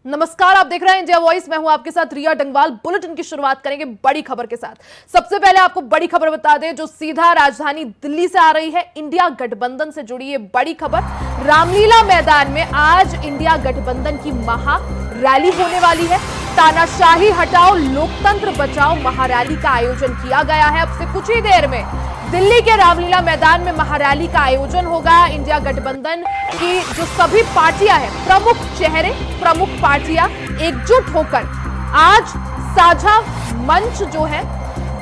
नमस्कार, आप देख रहे हैं इंडिया वॉइस। मैं हूं आपके साथ रिया डंगवाल। बुलेटिन की शुरुआत करेंगे बड़ी खबर के साथ। सबसे पहले आपको बड़ी खबर बता दें जो सीधा राजधानी दिल्ली से आ रही है। इंडिया गठबंधन से जुड़ी ये बड़ी खबर। रामलीला मैदान में आज इंडिया गठबंधन की महा रैली होने वाली है। तानाशाही हटाओ, लोकतंत्र बचाओ महारैली का आयोजन किया गया है। अब से कुछ ही देर में दिल्ली के रामलीला मैदान में महारैली का आयोजन होगा। इंडिया गठबंधन की जो सभी पार्टियां हैं, प्रमुख चेहरे, प्रमुख पार्टियां एकजुट होकर आज साझा मंच जो है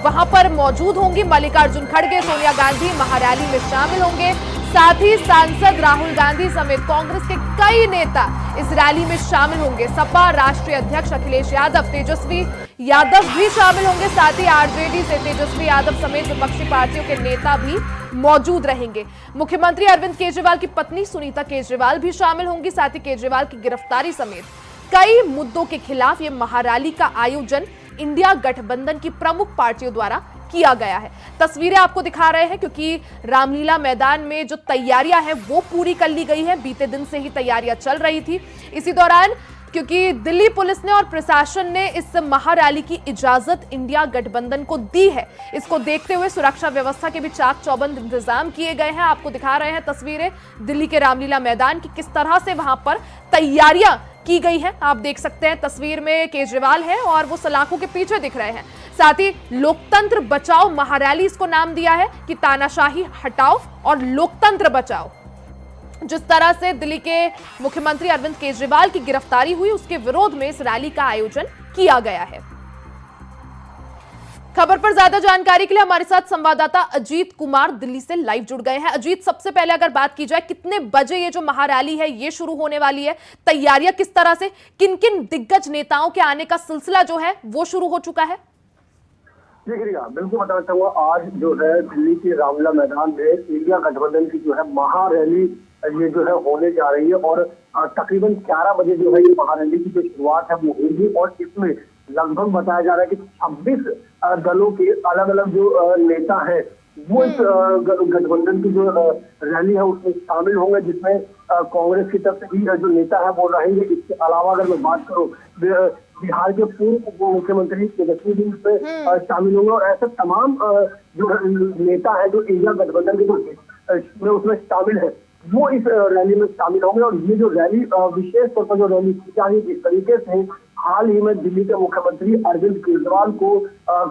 वहां पर मौजूद होंगी। मल्लिकार्जुन खड़गे, सोनिया गांधी महारैली में शामिल होंगे। साथ ही सांसद राहुल गांधी समेत कांग्रेस के कई नेता इस रैली में शामिल होंगे। सपा राष्ट्रीय अध्यक्ष अखिलेश यादव, तेजस्वी यादव भी शामिल होंगे। साथ ही आरजेडी से तेजस्वी यादव समेत विपक्षी पार्टियों के नेता भी मौजूद रहेंगे। मुख्यमंत्री अरविंद केजरीवाल की पत्नी सुनीता केजरीवाल भी शामिल होंगी। साथ ही केजरीवाल की गिरफ्तारी समेत कई मुद्दों के खिलाफ ये महारैली का आयोजन इंडिया गठबंधन की प्रमुख पार्टियों द्वारा किया गया है। तस्वीरें आपको दिखा रहे हैं क्योंकि रामलीला मैदान में जो तैयारियां हैं वो पूरी कर ली गई है। बीते दिन से ही तैयारियां चल रही थी। इसी दौरान क्योंकि दिल्ली पुलिस ने और प्रशासन ने इस महारैली की इजाजत इंडिया गठबंधन को दी है, इसको देखते हुए सुरक्षा व्यवस्था के भी चाक चौबंद इंतजाम किए गए हैं। आपको दिखा रहे हैं तस्वीरें दिल्ली के रामलीला मैदान की, किस तरह से वहां पर तैयारियां की गई है। आप देख सकते हैं तस्वीर में केजरीवाल है और वो सलाखों के पीछे दिख रहे हैं। साथ ही लोकतंत्र बचाओ महारैली इसको नाम दिया है कि तानाशाही हटाओ और लोकतंत्र बचाओ। जिस तरह से दिल्ली के मुख्यमंत्री अरविंद केजरीवाल की गिरफ्तारी हुई, उसके विरोध में इस रैली का आयोजन किया गया है। खबर पर ज्यादा जानकारी के लिए हमारे साथ संवाददाता अजीत कुमार दिल्ली से लाइव जुड़ गए हैं। अजीत, सबसे पहले अगर बात की जाए, कितने बजे ये जो महारैली है ये शुरू होने वाली है? तैयारियां किस तरह से, किन किन दिग्गज नेताओं के आने का सिलसिला जो है वो शुरू हो चुका है? बिल्कुल बताना चाहूंगा, आज जो है दिल्ली के रामलीला मैदान में इंडिया गठबंधन की जो है महारैली ये जो है होने जा रही है और तकरीबन 11 बजे जो है ये महारैली की जो शुरुआत है वो होगी और इसमें लगभग बताया जा रहा है कि 26 दलों के अलग अलग जो नेता हैं वो इस गठबंधन की जो रैली है उसमें शामिल होंगे, जिसमें कांग्रेस की तरफ से भी जो नेता है वो रहेंगे। इसके अलावा अगर मैं बात करूं, बिहार के पूर्व उप मुख्यमंत्री तेजस्वी भी इसमें शामिल होंगे और ऐसे तमाम जो नेता है जो इंडिया गठबंधन के जो उसमें शामिल है वो इस रैली में शामिल होंगे। और ये जो रैली विशेष तौर पर जो रैली की जा रही है, जिस तरीके से हाल ही में दिल्ली के मुख्यमंत्री अरविंद केजरीवाल को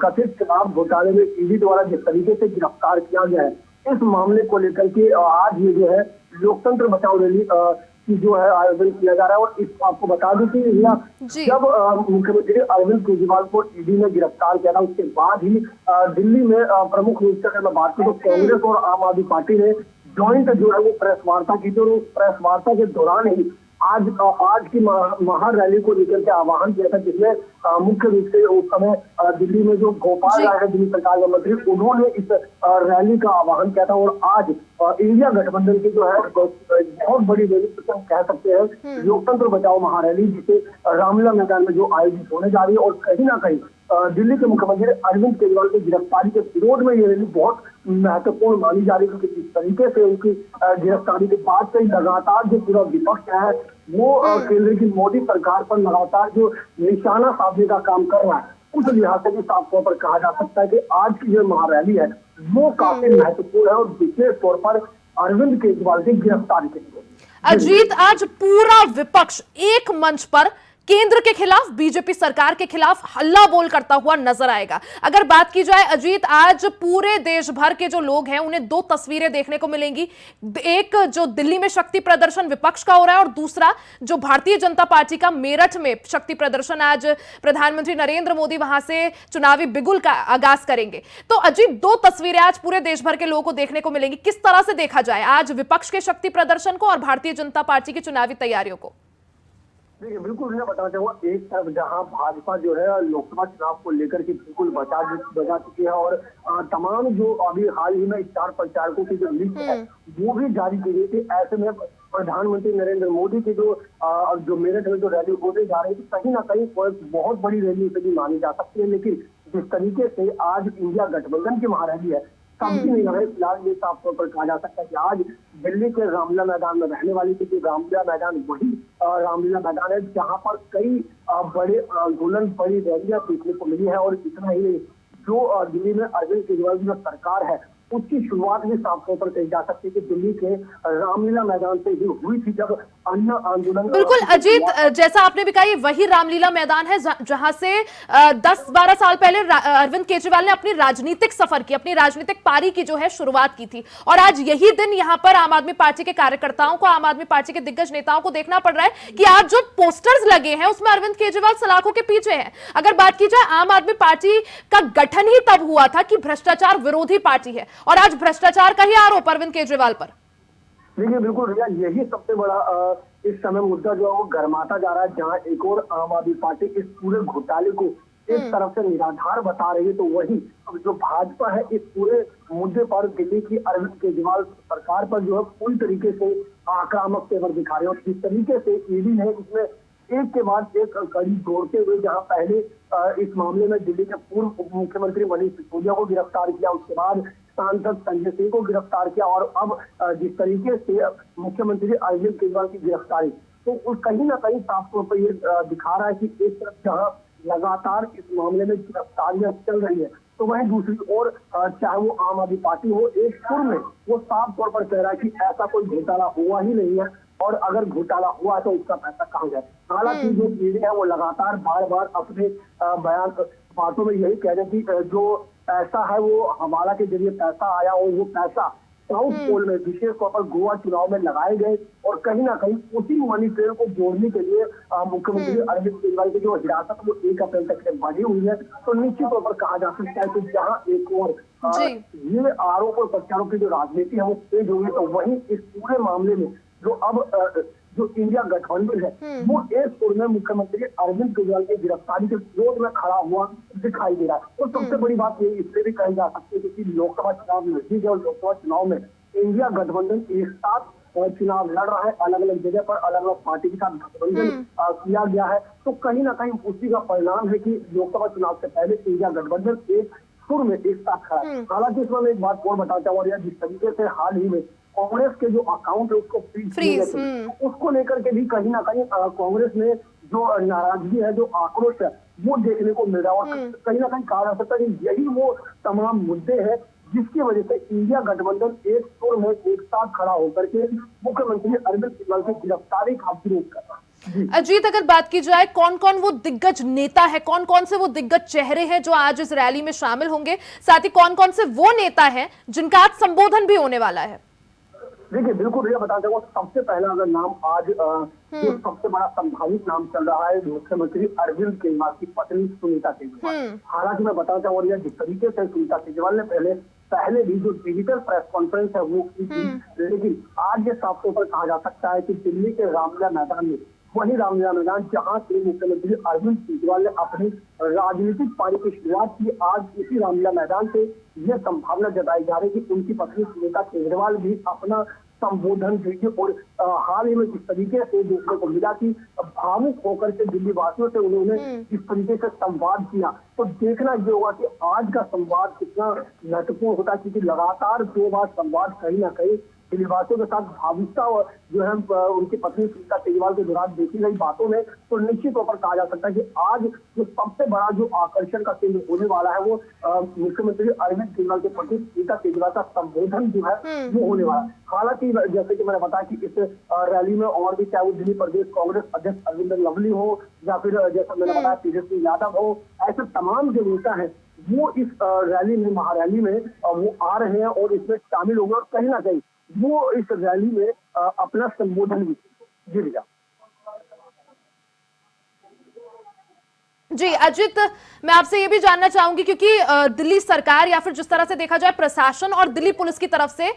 कथित शराब घोटाले में ईडी द्वारा जिस तरीके से गिरफ्तार किया गया है, इस मामले को लेकर के आज ये जो है लोकतंत्र बचाओ रैली की जो है आयोजन किया जा रहा है। और इस आपको बता दूं कि जब मुख्यमंत्री अरविंद केजरीवाल को ईडी ने गिरफ्तार किया था, उसके बाद ही दिल्ली में प्रमुख रूप से अगर मैं बात करूं तो कांग्रेस और आम आदमी पार्टी ने ज्वाइंट जो है वो प्रेस वार्ता की थी और प्रेस वार्ता के दौरान ही आज की महारैली को लेकर के आह्वान किया था, जिसमें मुख्य रूप से उस समय दिल्ली में जो गोपाल राय है दिल्ली सरकार के मंत्री, उन्होंने इस रैली का आह्वान किया था। और आज इंडिया गठबंधन की जो है बहुत बड़ी रैली कह सकते हैं लोकतंत्र बचाओ महारैली, जिसे रामलीला मैदान में जो आयोजित होने जा रही है। और कहीं ना कहीं दिल्ली के मुख्यमंत्री अरविंद केजरीवाल की गिरफ्तारी के विरोध में ये रैली बहुत महत्वपूर्ण मानी जा रही है, क्योंकि जिस तरीके से उनकी गिरफ्तारी के बाद से लगातार जो पूरा विपक्ष है वो केंद्र की मोदी सरकार पर लगातार जो निशाना साधने का काम कर रहा है, उस लिहाज से भी साफ तौर पर कहा जा सकता है कि आज की जो महारैली है वो काफी महत्वपूर्ण है और विशेष तौर पर अरविंद केजरीवाल की गिरफ्तारी के लिए। अजीत, आज पूरा विपक्ष एक मंच पर केंद्र के खिलाफ, बीजेपी सरकार के खिलाफ हल्ला बोल करता हुआ नजर आएगा। अगर बात की जाए अजीत, आज पूरे देश भर के जो लोग हैं उन्हें दो तस्वीरें देखने को मिलेंगी। एक जो दिल्ली में शक्ति प्रदर्शन विपक्ष का हो रहा है और दूसरा जो भारतीय जनता पार्टी का मेरठ में शक्ति प्रदर्शन। आज प्रधानमंत्री नरेंद्र मोदी वहां से चुनावी बिगुल का आगाज करेंगे। तो अजीत, दो तस्वीरें आज पूरे देश भर के लोगों को देखने को मिलेंगी। किस तरह से देखा जाए आज विपक्ष के शक्ति प्रदर्शन को और भारतीय जनता पार्टी की चुनावी तैयारियों को? देखिए, बिल्कुल मैं बताना चाहूंगा, एक तरफ जहां भाजपा जो है लोकसभा चुनाव को लेकर के बिल्कुल बजा चुकी है और तमाम जो अभी हाल ही में स्टार प्रचारकों की जो लिस्ट है वो भी जारी की गई थी। ऐसे में प्रधानमंत्री नरेंद्र मोदी की जो मेरठ में जो रैली होने जा रही थी, कहीं ना कहीं बहुत बड़ी रैली से भी मानी जा सकती है। लेकिन जिस तरीके से आज इंडिया गठबंधन की महारैली है सबकी निगाहें फिलहाल ये साफ तौर पर कहा जा सकता है कि आज दिल्ली के रामलीला मैदान में रहने वाली थी। रामलीला मैदान वही रामलीला मैदान है जहां पर कई बड़े आंदोलन, बड़ी रैलियां देखने को मिली है। और इतना ही नहीं, जो दिल्ली में अरविंद केजरीवाल की जो सरकार है उसकी शुरुआत भी साफ तौर पर कही जा सकती है कि दिल्ली के रामलीला मैदान से ही हुई थी, जब अन्य आंदोलन। बिल्कुल अजीत, जैसा आपने भी कहा, ये वही रामलीला मैदान है जहां से 10-12 साल पहले अरविंद केजरीवाल ने अपनी राजनीतिक सफर की, अपनी राजनीतिक पारी की जो है शुरुआत की थी। और आज यही दिन यहां पर आम आदमी पार्टी के कार्यकर्ताओं को, आम आदमी पार्टी के दिग्गज नेताओं को देखना पड़ रहा है कि आज जो पोस्टर्स लगे हैं उसमें अरविंद केजरीवाल सलाखों के पीछे है। अगर बात की जाए, आम आदमी पार्टी का गठन ही तब हुआ था कि भ्रष्टाचार विरोधी पार्टी है, और आज भ्रष्टाचार का ही आरोप अरविंद केजरीवाल पर। देखिए बिल्कुल रिया, यही सबसे बड़ा इस समय मुद्दा जो है वो गर्माता जा रहा है, जहां एक और आम आदमी पार्टी इस पूरे घोटाले को एक तरफ से निराधार बता रही है, तो वही अब जो भाजपा है इस पूरे मुद्दे पर दिल्ली की अरविंद केजरीवाल सरकार पर जो है पूरी तरीके से आक्रामक तेवर दिखा रहे हैं। और जिस तरीके से ईडी है इसमें एक के बाद एक कड़ी जोड़ते हुए, जहां पहले इस मामले में दिल्ली के पूर्व उप मुख्यमंत्री मनीष सिसोदिया को गिरफ्तार किया, उसके बाद सांसद संजय सिंह को गिरफ्तार किया, और अब जिस तरीके से मुख्यमंत्री अरविंद केजरीवाल की गिरफ्तारी, तो कहीं ना कहीं साफ तौर पर ये दिखा रहा है कि एक तरफ जहां लगातार इस मामले में गिरफ्तारियां चल रही है, तो वहीं दूसरी ओर चाहे वो आम आदमी पार्टी हो, एक सुर में वो साफ तौर पर कह रहा है कि ऐसा कोई घोटाला हुआ ही नहीं है, और अगर घोटाला हुआ तो उसका पैसा कहाँ गया। हालांकि जो ईडी है वो लगातार बार बार अपने बयान बातों में यही कह रहे कि जो पैसा है वो हवाला के जरिए पैसा आया, और वो पैसा साउथ पोल में विशेष तौर पर गोवा चुनाव में लगाए गए, और कहीं ना कहीं उसी मनी ट्रेल को जोड़ने के लिए मुख्यमंत्री अरविंद केजरीवाल की जो हिरासत वो 1 अप्रैल तक से बढ़ी हुई है। तो निश्चित तौर पर कहा जा सकता है कि जहां एक और ये आरोप और प्रत्यारोप की जो राजनीति है वो तेज हुई है, तो वहीं इस पूरे मामले में जो अब जो इंडिया गठबंधन है वो एक सुर में मुख्यमंत्री अरविंद केजरीवाल की गिरफ्तारी के विरोध में खड़ा हुआ दिखाई दे रहा है। तो सबसे बड़ी बात ये इसलिए भी कही जा सकती है क्योंकि लोकसभा चुनाव नजदीक है, और लोकसभा चुनाव में इंडिया गठबंधन एक साथ चुनाव लड़ रहा है, अलग अलग जगह पर अलग अलग पार्टी के साथ गठबंधन किया गया है। तो कहीं ना कहीं उसी का परिणाम है कि लोकसभा चुनाव से पहले इंडिया गठबंधन एक सुर में एक साथ खड़ा है। हालांकि इसमें मैं एक बात और बताना चाहूंगा, जिस तरीके से हाल ही में कांग्रेस के जो अकाउंट है उसको फ्रीज उसको लेकर के भी कहीं ना कहीं कांग्रेस में जो नाराजगी है, जो आक्रोश है, वो देखने को मिल रहा है। और कहीं ना कहीं कहा जा सकता है कि यही वो तमाम मुद्दे हैं जिसकी वजह से इंडिया गठबंधन एक सुर में एक साथ खड़ा होकर के मुख्यमंत्री अरविंद केजरीवाल की गिरफ्तारी का विरोध कर रहा है। अजीत, अगर बात की जाए कौन कौन वो दिग्गज नेता है, कौन कौन से वो दिग्गज चेहरे हैं जो आज इस रैली में शामिल होंगे, साथ ही कौन कौन से वो नेता हैं जिनका आज संबोधन भी होने वाला है? देखिए बिल्कुल भैया, बताते हैं सबसे पहला अगर नाम आज जो सबसे बड़ा संभावित नाम चल रहा है मुख्यमंत्री अरविंद केजरीवाल की पत्नी सुनीता केजरीवाल। हालांकि मैं बताना चाहूंगा जिस तरीके से सुनीता केजरीवाल ने पहले भी जो डिजिटल प्रेस कॉन्फ्रेंस है वो की थी, लेकिन आज ये साफ तौर पर कहा जा सकता है कि दिल्ली के रामलीला मैदान में, वही रामलीला मैदान जहां से मुख्यमंत्री अरविंद केजरीवाल ने अपनी राजनीतिक पारी की शुरुआत की, आज इसी रामलीला मैदान से यह संभावना जताई जा रही है कि उनकी पत्नी सुनीता केजरीवाल भी अपना संबोधन देंगे। और हाल ही में जिस तरीके से देखने को मिला कि भावुक होकर के दिल्ली वासियों से उन्होंने जिस तरीके से संवाद किया, तो देखना ये होगा कि आज का संवाद कितना महत्वपूर्ण होता है, क्योंकि लगातार 2 बार संवाद कहीं ना कहीं दिल्लीवासियों के साथ भावुकता और जो है उनकी पत्नी सुनीता केजरीवाल के दौरान देखी गई बातों में, तो निश्चित तौर पर कहा जा सकता है कि आज जो सबसे बड़ा जो आकर्षण का केंद्र होने वाला है वो मुख्यमंत्री अरविंद केजरीवाल के पति सुनीता केजरीवाल का संबोधन जो है वो होने वाला है। हालांकि जैसे कि मैंने बताया कि इस रैली में और भी चाहे वो दिल्ली प्रदेश कांग्रेस अध्यक्ष अरविंद लवली हो या फिर जैसा मैंने बताया तेजस्वी यादव हो, ऐसे तमाम जो नेता है वो इस रैली में, महारैली में वो आ रहे हैं और इसमें शामिल होंगे, और कहीं ना कहीं वो इस रैली में अपना संबोधन भी गिर। जी अजित, मैं आपसे ये भी जानना चाहूंगी क्योंकि दिल्ली सरकार या फिर जिस तरह से देखा जाए प्रशासन और दिल्ली पुलिस की तरफ से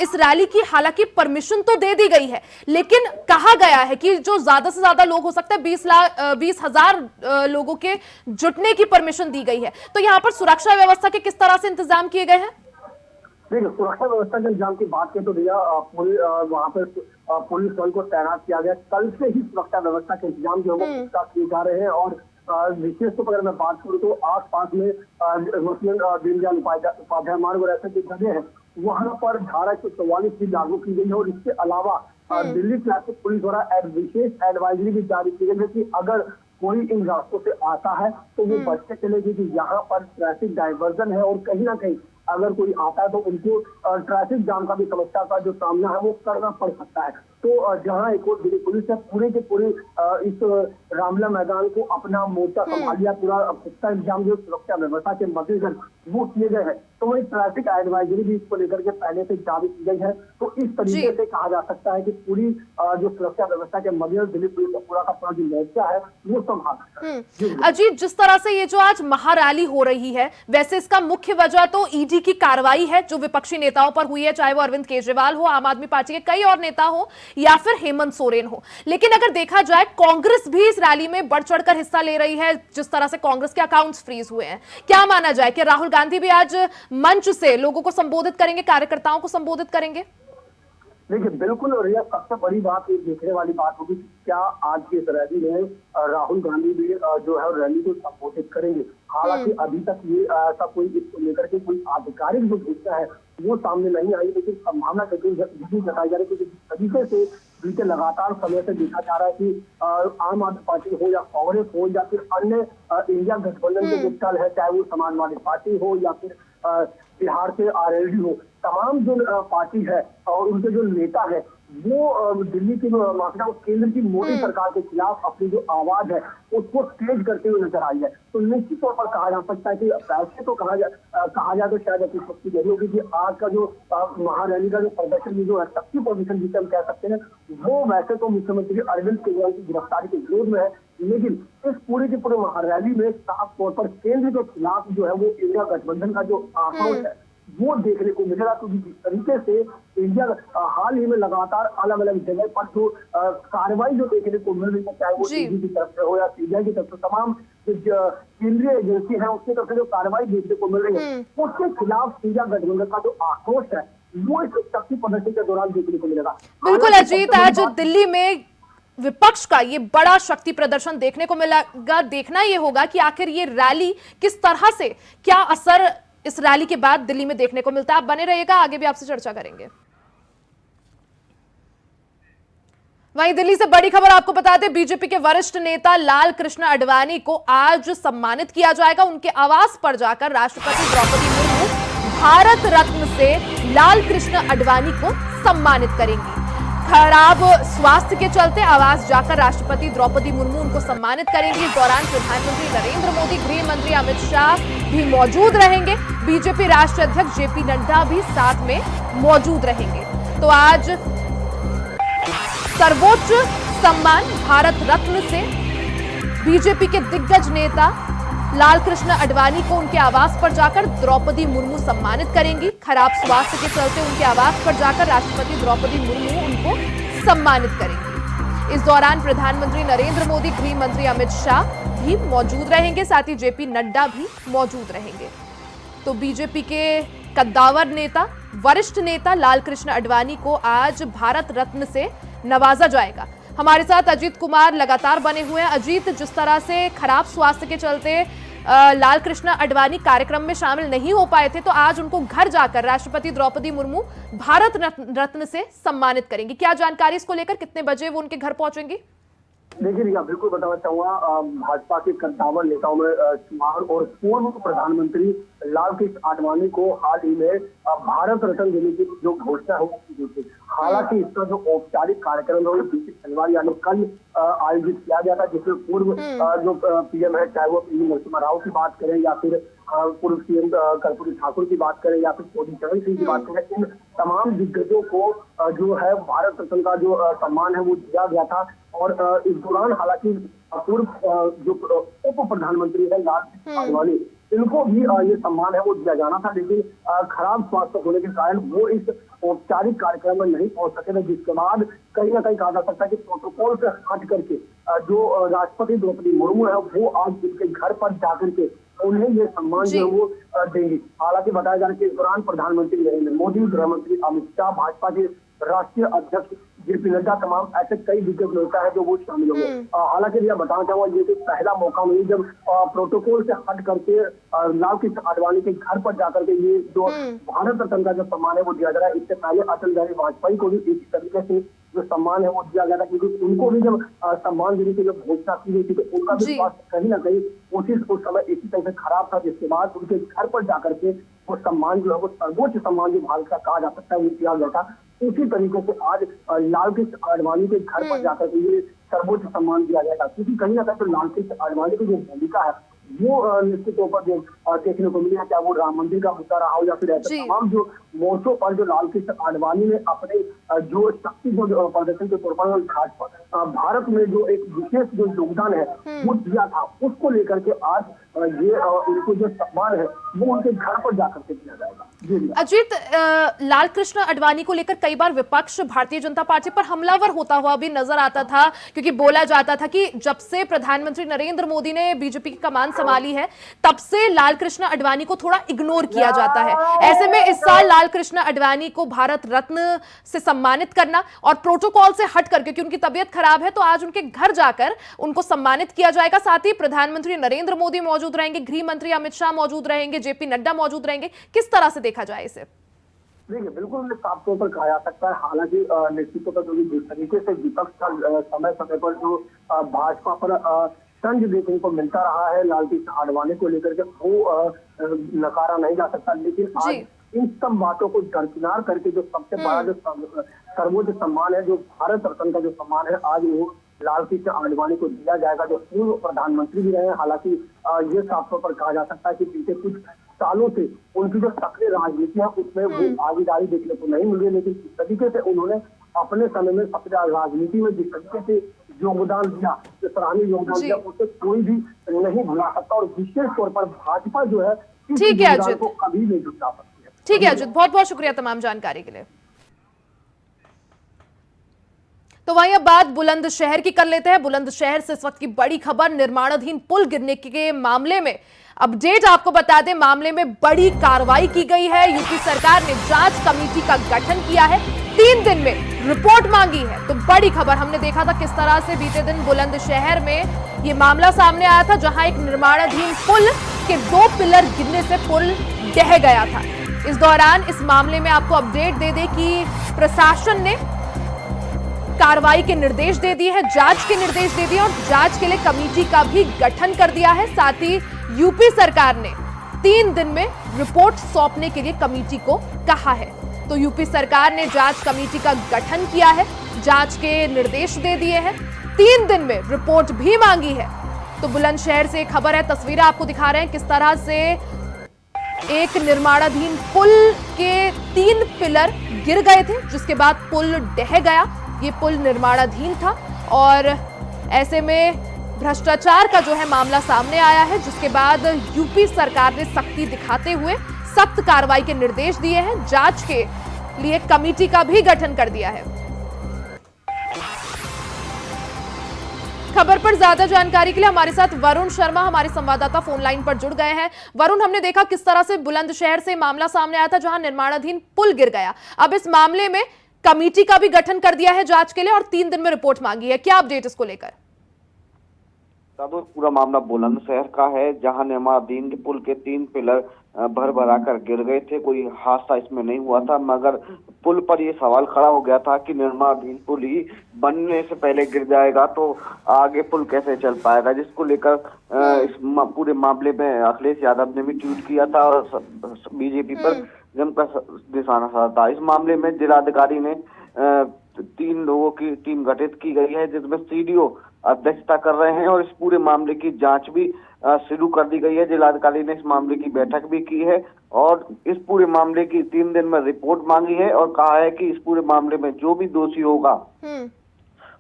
इस रैली की हालांकि परमिशन तो दे दी गई है, लेकिन कहा गया है कि जो ज्यादा से ज्यादा लोग हो सकते हैं 20,000 लोगों के जुटने की परमिशन दी गई है। तो यहाँ पर सुरक्षा व्यवस्था के किस तरह से इंतजाम किए गए हैं? देखिए सुरक्षा व्यवस्था के इंतजाम की बात करें तो भैया वहाँ पर पुलिस बल को तैनात किया गया। कल से ही सुरक्षा व्यवस्था के इंतजाम जो है वो किए जा रहे हैं, और विशेष तौर पर अगर मैं बात करूँ तो आस-पास में मुस्लिम दीनदयाल उपाध्याय मार्ग और ऐसे जो जगह है, वहां पर धारा 144 भी लागू की गई है। और इसके अलावा दिल्ली ट्रैफिक पुलिस द्वारा विशेष एडवाइजरी भी जारी की गई है कि अगर कोई इन रास्तों से आता है तो वो बच के चले, क्योंकि यहाँ पर ट्रैफिक डाइवर्जन है और कहीं ना कहीं अगर कोई आता है तो उनको ट्रैफिक जाम का भी समस्या का जो सामना है वो करना पड़ सकता है। तो जहां एक और दिल्ली पुलिस ने पूरे के पूरे इस रामलीला मैदान को अपना मोर्चा संभाल लिया, पूरा पुख्ता इंतजाम जो सुरक्षा व्यवस्था के मद्देनजर वो किए गए हैं। तो वही ट्रैफिक एडवाइजरी भी इसको लेकर के पहले से जारी की गई है। तो इस तरीके से कहा जा सकता है कि पूरी जो सुरक्षा व्यवस्था के मद्देनजर दिल्ली पुलिस का पूरा जो मोर्चा है वो संभाल। अजीत, जिस तरह से ये जो आज महारैली हो रही है, वैसे इसका मुख्य वजह तो ईडी की कार्रवाई है जो विपक्षी नेताओं पर हुई है, चाहे वो अरविंद केजरीवाल हो, आम आदमी पार्टी के कई और नेता हो या फिर हेमंत सोरेन हो। लेकिन अगर देखा जाए कांग्रेस भी इस रैली में बढ़ चढ़कर हिस्सा ले रही है। जिस तरह से कांग्रेस के अकाउंट्स फ्रीज हुए हैं, क्या माना जाए कि राहुल गांधी भी आज मंच से लोगों को संबोधित करेंगे, कार्यकर्ताओं को संबोधित करेंगे? देखिए बिल्कुल, और यह सबसे बड़ी बात ये देखने वाली बात होगी कि क्या आज की इस रैली में राहुल गांधी भी जो है रैली को संबोधित करेंगे। हालांकि अभी तक ये ऐसा कोई इसको लेकर के कोई आधिकारिक जो घोषणा है वो सामने नहीं आई, लेकिन संभावना जताई जा रही है, क्योंकि जिस तरीके से बीते लगातार समय से देखा जा रहा है कि आम आदमी पार्टी हो या कांग्रेस हो या फिर अन्य इंडिया गठबंधन के जो दल है, चाहे वो समाजवादी पार्टी हो या फिर बिहार से आरएलडी हो, तमाम जो पार्टी है और उनके जो नेता है वो दिल्ली की केंद्र की मोदी सरकार के खिलाफ अपनी जो आवाज है उसको तेज करते हुए नजर आई है। तो निश्चित तौर पर कहा जा सकता है कि वैसे तो कहा जाए तो शायद अपनी शक्ति नहीं होगी कि आज का जो महारैली का जो प्रदर्शन जो है, शक्ति प्रदर्शन जिसे हम कह सकते हैं, वो वैसे तो मुख्यमंत्री अरविंद केजरीवाल की गिरफ्तारी के विरोध में है, लेकिन इस पूरी की पूरी महारैली में साफ तौर पर केंद्र के खिलाफ जो है वो इंडिया गठबंधन का जो आक्रोश है वो देखने को मिलेगा। क्योंकि जिस तरीके से इंडिया हाल ही में लगातार अलग अलग जगह पर जो कार्रवाई जो देखने को मिल रही है, चाहे वो ईडी की तरफ से हो या सीबीआई की तरफ से, तमाम केंद्रीय एजेंसी है उसकी तरफ से जो कार्रवाई देखने को मिल रही है, उसके खिलाफ इंडिया गठबंधन का जो आक्रोश है वो इस शक्ति प्रदर्शन के दौरान देखने को मिलेगा। बिल्कुल अजीत, आज दिल्ली में विपक्ष का ये बड़ा शक्ति प्रदर्शन देखने को मिलेगा। देखना ये होगा कि आखिर ये रैली किस तरह से, क्या असर इस रैली के बाद दिल्ली में देखने को मिलता है। आप बने रहिएगा, आगे भी आपसे चर्चा करेंगे। वहीं दिल्ली से बड़ी खबर आपको बता दें, बीजेपी के वरिष्ठ नेता लाल कृष्ण आडवाणी को आज सम्मानित किया जाएगा। उनके आवास पर जाकर राष्ट्रपति द्रौपदी मुर्मू भारत रत्न से लाल कृष्ण आडवाणी को सम्मानित करेंगी। खराब स्वास्थ्य के चलते आवास जाकर राष्ट्रपति द्रौपदी मुर्मू उनको सम्मानित करेंगी। इस दौरान प्रधानमंत्री नरेंद्र मोदी, गृह मंत्री अमित शाह भी मौजूद रहेंगे। बीजेपी राष्ट्रीय अध्यक्ष जेपी नड्डा भी साथ में मौजूद रहेंगे। तो आज सर्वोच्च सम्मान भारत रत्न से बीजेपी के दिग्गज नेता लाल कृष्ण आडवाणी को उनके आवास पर जाकर द्रौपदी मुर्मू सम्मानित करेंगी। खराब स्वास्थ्य के चलते उनके आवास पर जाकर राष्ट्रपति द्रौपदी मुर्मू उनको सम्मानित करेंगी। इस दौरान प्रधानमंत्री नरेंद्र मोदी, गृह मंत्री अमित शाह भी मौजूद रहेंगे, साथ ही जेपी नड्डा भी मौजूद रहेंगे। तो बीजेपी के कद्दावर नेता, वरिष्ठ नेता लाल कृष्ण आडवाणी को आज भारत रत्न से नवाजा जाएगा। हमारे साथ अजीत कुमार लगातार बने हुए हैं। अजीत, जिस तरह से खराब स्वास्थ्य के चलते लाल कृष्ण आडवाणी कार्यक्रम में शामिल नहीं हो पाए थे, तो आज उनको घर जाकर राष्ट्रपति द्रौपदी मुर्मू भारत रत्न से सम्मानित करेंगी। क्या जानकारी इसको लेकर, कितने बजे वो उनके घर पहुंचेंगी? देखिए रिया, बिल्कुल बताना चाहूंगा, भाजपा के कद्दावर नेताओं में शुमार और पूर्व प्रधानमंत्री लाल कृष्ण आडवाणी को हाल ही में भारत रत्न देने की जो घोषणा है वो की गई थी। हालांकि इसका जो औपचारिक कार्यक्रम है वो बीते शनिवार यानी कल आयोजित किया गया था, जिसमें पूर्व जो पीएम है, चाहे वो नरसिम्हा राव की बात करें या फिर पूर्व सीएम कर्पूरी ठाकुर की बात करें या फिर चरण सिंह की बात करें, इन तमाम दिग्गजों को जो है भारत रत्न का जो सम्मान है वो दिया गया था। और इस दौरान हालांकि पूर्व जो उप प्रधानमंत्री है लाल कृष्ण आडवाणी, इनको भी ये सम्मान है वो दिया जाना था, लेकिन खराब स्वास्थ्य होने के कारण वो इस औपचारिक कार्यक्रम में नहीं पहुंच सके थे, जिसके बाद कहीं ना कहीं कहा जा सकता है कि प्रोटोकॉल से हट करके जो राष्ट्रपति द्रौपदी मुर्मू है वो आज उनके घर पर जाकर के उन्हें ये सम्मान जो है वो देंगी। हालांकि बताया जा रहा है कि इस दौरान प्रधानमंत्री नरेंद्र मोदी, गृह मंत्री अमित शाह, भाजपा के राष्ट्रीय अध्यक्ष जेपी नड्डा, तमाम ऐसे कई दिग्गज नेता है जो वो शामिल होंगे। हालांकि मैं बताना चाहूंगा ये तो पहला मौका नहीं जब प्रोटोकॉल से हट करके लाल कृष्ण आडवाणी के घर पर जाकर के ये जो भारत रत्न का जो सम्मान है वो दिया जा रहा है। इससे पहले अटल बिहारी वाजपेयी को भी इसी तरीके से जो सम्मान है वो दिया गया था, क्योंकि उनको भी जब सम्मान देने की जब घोषणा की गई थी तो उनका भी स्वास्थ्य कहीं ना कहीं उस समय इसी तरह से खराब था, जिसके बाद उनके घर पर जाकर के वो सम्मान जो है वो सर्वोच्च सम्मान जो भारत का कहा जा सकता है वो दिया गया था। उसी तरीके से आज लाल कृष्ण आडवाणी के घर पर जाकर के ये सर्वोच्च सम्मान दिया जाएगा, क्योंकि कहीं ना कहीं तो लाल कृष्ण आडवाणी की जो भूमिका है वो निश्चित तौर पर जो देखने को मिली है, चाहे वो राम मंदिर का मुद्दा रहा हो या फिर ऐसे तमाम जो मोर्चों पर जो लाल कृष्ण आडवाणी ने अपने जो शक्ति जो प्रदर्शन के तौर पर भारत में जो एक विशेष जो योगदान है वो दिया था, उसको लेकर के आज ये इनको जो सम्मान है वो उनके घर पर जाकर के दिया जाएगा। अजीत, लाल कृष्ण आडवाणी को लेकर कई बार विपक्ष भारतीय जनता पार्टी पर हमलावर होता हुआ भी नजर आता था, क्योंकि बोला जाता था कि जब से प्रधानमंत्री नरेंद्र मोदी ने बीजेपी की कमान संभाली है तब से लाल कृष्ण आडवाणी को थोड़ा इग्नोर किया जाता है। ऐसे में इस साल लाल कृष्ण आडवाणी को भारत रत्न से सम्मानित करना और प्रोटोकॉल से हट करके, क्योंकि उनकी तबीयत खराब है तो आज उनके घर जाकर उनको सम्मानित किया जाएगा। साथ ही प्रधानमंत्री नरेंद्र मोदी मौजूद रहेंगे, गृह मंत्री अमित शाह मौजूद रहेंगे, जेपी नड्डा मौजूद रहेंगे। किस तरह से देखा जाए इसे? देखिए, बिल्कुल साफ तौर पर कहा जा सकता है। हालांकि निश्चित तौर पर जिस तरीके से विपक्ष का समय समय पर जो भाजपा पर तंज देखने को मिलता रहा है लाल कृष्ण आडवाणी को लेकर के, वो नकारा नहीं जा सकता। लेकिन आज इन सब बातों को दरकिनार करके जो सबसे बड़ा जो सर्वोच्च सम्मान है, जो भारत रत्न का जो सम्मान है, आज वो लाल कृष्ण आडवाणी को दिया जाएगा, जो पूर्व प्रधानमंत्री भी रहे हैं। हालांकि ये साफ तौर पर कहा जा सकता है कि पिछले कुछ सालों से उनकी जो सक्रिय राजनीति है उसमें वो भागीदारी देखने को नहीं मिल रही, लेकिन जिस तरीके से उन्होंने अपने समय में सक्रिय राजनीति में जिस तरीके से योगदान दिया, जो सराहनीय योगदान दिया, उसे कोई भी नहीं भुला सकता। और विशेष तौर पर भाजपा जो है इस योगदान को कभी नहीं भुला सकती है। ठीक है अजित, बहुत बहुत शुक्रिया तमाम जानकारी के लिए। तो वहीं अब बात बुलंदशहर की कर लेते हैं। बुलंदशहर से इस वक्त की बड़ी खबर, निर्माणाधीन पुल गिरने के मामले में अपडेट आपको बता दें, मामले में बड़ी कार्रवाई की गई है। यूपी सरकार ने जांच कमेटी का गठन किया है, 3 दिन में रिपोर्ट मांगी है। तो बड़ी खबर, हमने देखा था किस तरह से बीते दिन बुलंदशहर में ये मामला सामने आया था, जहां एक निर्माणाधीन पुल के 2 पिलर गिरने से पुल ढह गया था। इस दौरान इस मामले में आपको अपडेट दे दें कि प्रशासन ने कार्रवाई के निर्देश दे दिए हैं, जांच के निर्देश दे दिए और जांच के लिए कमेटी का भी गठन कर दिया है। साथ ही यूपी सरकार ने 3 दिन में रिपोर्ट सौंपने के लिए कमेटी को कहा है। तो यूपी सरकार ने जांच कमेटी का गठन किया है, जांच के निर्देश दे दिए हैं, 3 दिन में रिपोर्ट भी मांगी है। तो बुलंदशहर से खबर है, तस्वीरें आपको दिखा रहे हैं किस तरह से एक निर्माणाधीन पुल के 3 पिलर गिर गए थे, जिसके बाद पुल ढह गया। ये पुल निर्माणाधीन था और ऐसे में भ्रष्टाचार का जो है मामला सामने आया है, जिसके बाद यूपी सरकार ने सख्ती दिखाते हुए सख्त कार्रवाई के निर्देश दिए हैं। जांच के लिए कमेटी का भी गठन कर दिया है। खबर पर ज्यादा जानकारी के लिए हमारे साथ वरुण शर्मा, हमारे संवाददाता, फोन लाइन पर जुड़ गए हैं। वरुण, हमने देखा किस तरह से बुलंदशहर से मामला सामने आया था जहां निर्माणाधीन पुल गिर गया। अब इस मामले में कमेटी का भी गठन कर दिया है जांच के लिए और 3 दिन में रिपोर्ट मांगी है। क्या अपडेट इसको लेकर? पूरा मामला बुलंदशहर का है, जहां निर्माणाधीन पुल के 3 पिलर भर भरा कर गिर गए थे। कोई हादसा इसमें नहीं हुआ था, मगर पुल पर यह सवाल खड़ा हो गया था कि निर्माणाधीन पुल ही बनने से पहले गिर जाएगा तो आगे पुल कैसे चल पाएगा, जिसको लेकर इस पूरे मामले में अखिलेश यादव ने भी ट्वीट किया था और बीजेपी पर जमकर निशाना साधा था। इस मामले में जिलाधिकारी ने 3 लोगों की टीम गठित की गई है, जिसमें सीडीओ अध्यक्षता कर रहे हैं और इस पूरे मामले की जांच भी शुरू कर दी गई है। जिलाधिकारी ने इस मामले की बैठक भी की है और इस पूरे मामले की 3 दिन में रिपोर्ट मांगी है और कहा है कि इस पूरे मामले में जो भी दोषी होगा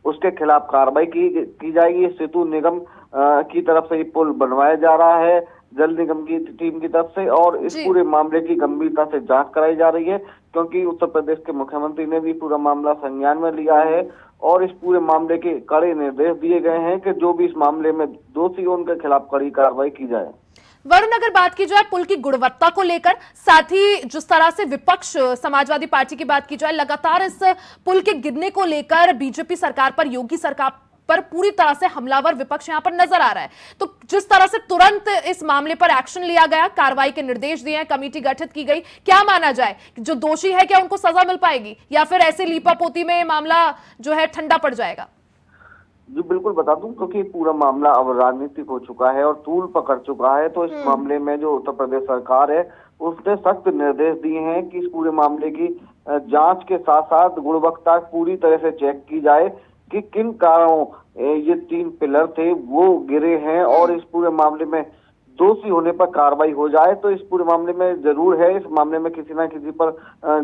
उसके खिलाफ कार्रवाई की जाएगी। सेतु निगम की तरफ से ये पुल बनवाया जा रहा है, जल निगम की टीम की तरफ से, और इस पूरे मामले की गंभीरता से जांच कराई जा रही है, क्योंकि उत्तर प्रदेश के मुख्यमंत्री ने भी पूरा मामला संज्ञान में लिया है और इस पूरे मामले के कड़े निर्देश दिए गए हैं कि जो भी इस मामले में दोषी हो उनके खिलाफ कड़ी कार्रवाई की जाए। वरुण, अगर बात की जाए पुल की गुणवत्ता को लेकर, साथ ही जिस तरह से विपक्ष समाजवादी पार्टी की बात की जाए, लगातार इस पुल के गिरने को लेकर बीजेपी सरकार पर, योगी सरकार पर पूरी तरह से हमलावर विपक्ष यहां पर नजर आ रहा है। तो जिस तरह से तुरंत इस मामले पर एक्शन लिया गया, कार्रवाई के निर्देश दिए हैं, कमेटी गठित की गई, क्या माना जाए जो दोषी है क्या उनको सजा मिल पाएगी या फिर ऐसे लीपापोती में मामला जो है ठंडा पड़ जाएगा? जी बिल्कुल बता दूं, क्योंकि पूरा मामला अब राजनीतिक हो चुका है और तूल पकड़ चुका है। तो इस मामले में जो उत्तर प्रदेश सरकार है उसने सख्त निर्देश दिए हैं कि इस पूरे मामले की जांच के साथ साथ गुणवत्ता पूरी तरह से चेक की जाए कि किन कारणों ये 3 पिलर थे वो गिरे हैं, और इस पूरे मामले में दोषी होने पर कार्रवाई हो जाए। तो इस पूरे मामले में जरूर है, इस मामले में किसी ना किसी पर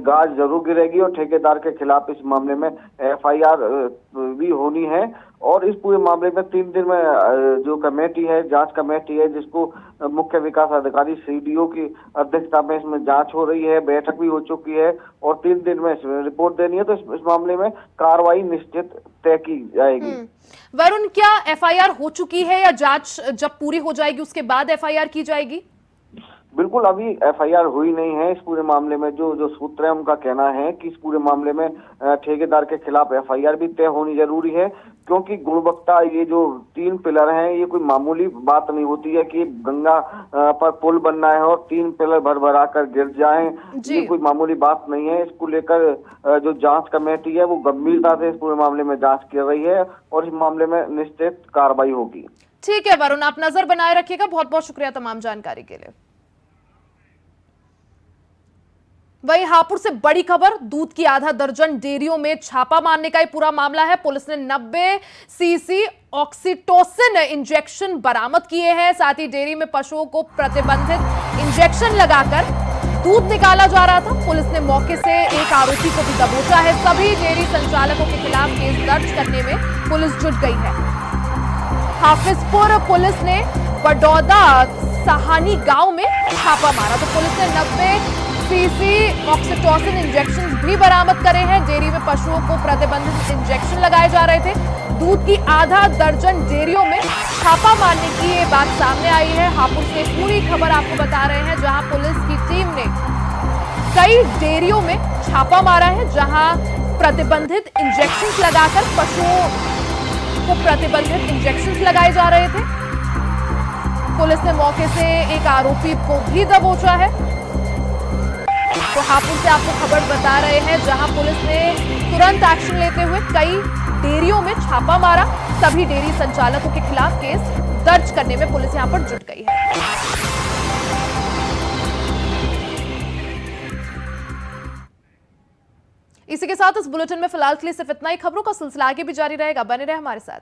गाज जरूर गिरेगी और ठेकेदार के खिलाफ इस मामले में FIR भी होनी है। और इस पूरे मामले में 3 दिन में जो कमेटी है, जांच कमेटी है, जिसको मुख्य विकास अधिकारी CDO की अध्यक्षता में इसमें जांच हो रही है, बैठक भी हो चुकी है और 3 दिन में रिपोर्ट देनी है। तो इस मामले में कार्रवाई निश्चित तय की जाएगी। वरुण, क्या FIR हो चुकी है या जांच जब पूरी हो जाएगी उसके बाद FIR की जाएगी? बिल्कुल, अभी FIR हुई नहीं है। इस पूरे मामले में जो सूत्र है उनका कहना है कि इस पूरे मामले में ठेकेदार के खिलाफ FIR भी तय होनी जरूरी है, क्योंकि गुणवत्ता, ये जो 3 पिलर हैं ये कोई मामूली बात नहीं होती है कि गंगा पर पुल बनना है और 3 पिलर भर कर गिर जाएं, ये कोई मामूली बात नहीं है। इसको लेकर जो जांच कमेटी है वो गंभीरता से इस पूरे मामले में जांच कर रही है और इस मामले में निश्चित कार्रवाई होगी। ठीक है वरुण, आप नजर बनाए रखिएगा। बहुत बहुत शुक्रिया तमाम जानकारी के लिए। वहीं हापुड़ से बड़ी खबर, दूध की आधा दर्जन डेयरियों में छापा मारने का ही पूरा मामला है। पुलिस ने 90 सीसी ऑक्सीटोसिन इंजेक्शन बरामद किए हैं। साथ ही डेयरी में पशुओं को प्रतिबंधित इंजेक्शन लगाकर दूध निकाला जा रहा था। पुलिस ने मौके से एक आरोपी को भी दबोचा है। सभी डेयरी संचालकों के खिलाफ केस दर्ज करने में पुलिस जुट गई है। हाफिजपुर पुलिस ने बडौदा सहानी गांव में छापा मारा, तो पुलिस ने 90 सीसी ऑक्सीटोसिन इंजेक्शन भी बरामद करे हैं। डेयरी में पशुओं को प्रतिबंधित इंजेक्शन लगाए जा रहे थे। दूध की आधा दर्जन डेयरियों में छापा मारने की ये बात सामने आई है। हापुड़ से पूरी खबर आपको बता रहे हैं, जहां पुलिस की टीम ने कई डेयरियों में छापा मारा है, जहां प्रतिबंधित इंजेक्शन लगाकर पशुओं को प्रतिबंधित इंजेक्शन लगाए जा रहे थे। पुलिस ने मौके से एक आरोपी को भी दबोचा है। तो हापुड़ से आपको खबर बता रहे हैं, जहां पुलिस ने तुरंत एक्शन लेते हुए कई डेयरियों में छापा मारा। सभी डेयरी संचालकों के खिलाफ केस दर्ज करने में पुलिस यहां पर जुट गई है। इसी के साथ इस बुलेटिन में फिलहाल के लिए सिर्फ इतना ही। खबरों का सिलसिला आगे भी जारी रहेगा, बने रहे हमारे साथ।